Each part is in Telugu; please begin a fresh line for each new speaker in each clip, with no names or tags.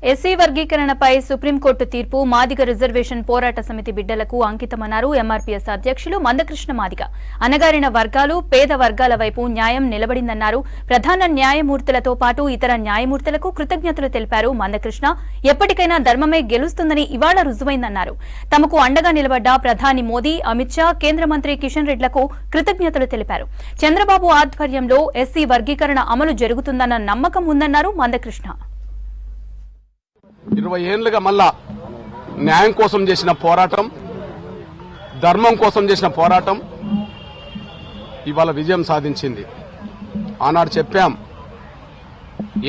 ఎస్సీ వర్గీకరణపై సుప్రీంకోర్టు తీర్పు మాదిగ రిజర్వేషన్ పోరాట సమితి బిడ్డలకు అంకితమన్నారు ఎంఆర్పీఎస్ అధ్యక్షులు మందకృష్ణ మాదిగ. అణగారిన వర్గాలు, పేద వర్గాల వైపు న్యాయం నిలబడిందన్నారు. ప్రధాన న్యాయమూర్తులతో పాటు ఇతర న్యాయమూర్తులకు కృతజ్ఞతలు తెలిపారు మందకృష్ణ. ఎప్పటికైనా ధర్మమే గెలుస్తుందని ఇవాళ రుజువైందన్నారు. తమకు అండగా నిలబడ్డ ప్రధాని మోదీ, అమిత్ షా, కేంద్ర మంత్రి కిషన్ రెడ్డిలకు కృతజ్ఞతలు తెలిపారు. చంద్రబాబు ఆధ్వర్యంలో ఎస్సీ వర్గీకరణ అమలు జరుగుతుందన్న నమ్మకం ఉందన్నారు మందకృష్ణ.
20 ఏళ్లుగా మళ్ళా న్యాయం కోసం చేసిన పోరాటం, ధర్మం కోసం చేసిన పోరాటం ఇవాళ విజయం సాధించింది. ఆనాడు చెప్పాం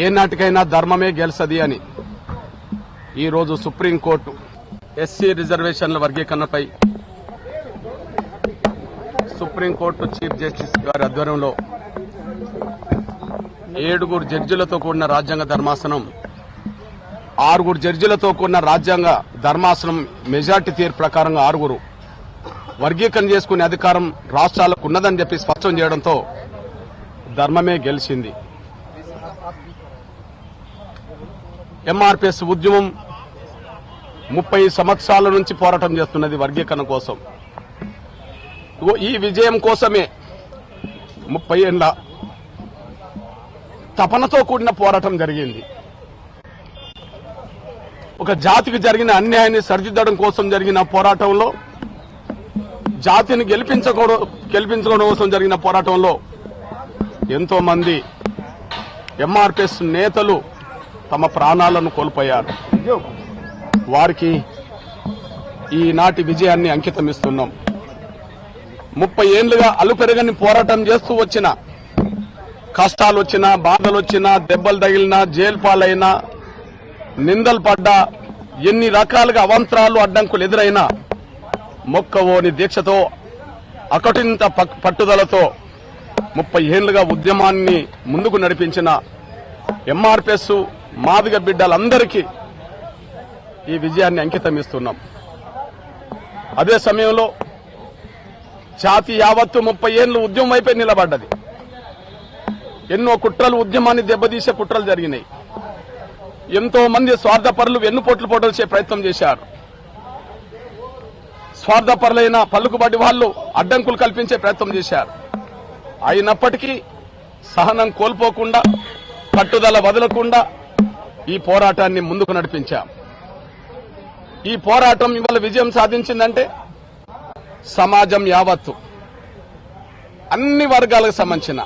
ఏనాటికైనా ధర్మమే గెలుస్తుంది అని. ఈరోజు సుప్రీంకోర్టు ఎస్సీ రిజర్వేషన్ల వర్గీకరణపై సుప్రీంకోర్టు చీఫ్ జస్టిస్ గారి ఆధ్వర్యంలో 7 జడ్జిలతో కూడిన రాజ్యాంగ ధర్మాసనం, 6 జడ్జిలతో కూడిన రాజ్యాంగ ధర్మాసనం మెజార్టీ తీర్పు ప్రకారంగా 6 వర్గీకరణ చేసుకునే అధికారం రాష్ట్రాలకు ఉన్నదని చెప్పి స్పష్టం చేయడంతో ధర్మమే గెలిచింది. ఎంఆర్పీఎస్ ఉద్యమం 30 సంవత్సరాల నుంచి పోరాటం చేస్తున్నది వర్గీకరణ కోసం. ఈ విజయం కోసమే 30 ఏళ్ల తపనతో కూడిన పోరాటం జరిగింది. ఒక జాతికి జరిగిన అన్యాయాన్ని సరిదిద్దడం కోసం జరిగిన పోరాటంలో, జాతిని గెలిపించుకోవడం కోసం జరిగిన పోరాటంలో ఎంతో మంది ఎంఆర్పీఎస్ నేతలు తమ ప్రాణాలను కోల్పోయారు. వారికి ఈనాటి విజయాన్ని అంకితమిస్తున్నాం. 30 ఏళ్లుగా అలుపెరగని పోరాటం చేస్తూ వచ్చిన, కష్టాలు వచ్చినా, బాధలు వచ్చినా, దెబ్బలు తగిలినా, జైలు పాలైనా, నిందలు పడ్డా, ఎన్ని రకాలుగా అవాంతరాలు, అడ్డంకులు ఎదురైనా మొక్కవోని దీక్షతో, అకటింత పట్టుదలతో 30 ఏళ్లుగా ఉద్యమాన్ని ముందుకు నడిపించిన ఎంఆర్పీఎస్ మాదిగ బిడ్డలందరికీ ఈ విజయాన్ని అంకితమిస్తున్నాం. అదే సమయంలో జాతి యావత్తు 30 ఏళ్లు ఉద్యమం వైపే నిలబడ్డది. ఎన్నో కుట్రలు, ఉద్యమాన్ని దెబ్బతీసే కుట్రలు జరిగినాయి. ఎంతో మంది స్వార్థపరులు వెన్నుపోట్లు పొడల్చే ప్రయత్నం చేశారు. స్వార్థపరులైన పలుకుబడి వాళ్లు అడ్డంకులు కల్పించే ప్రయత్నం చేశారు. అయినప్పటికీ సహనం కోల్పోకుండా, పట్టుదల వదలకుండా ఈ పోరాటాన్ని ముందుకు నడిపించాం. ఈ పోరాటం ఇవాళ విజయం సాధించిందంటే సమాజం యావత్తు, అన్ని వర్గాలకు సంబంధించిన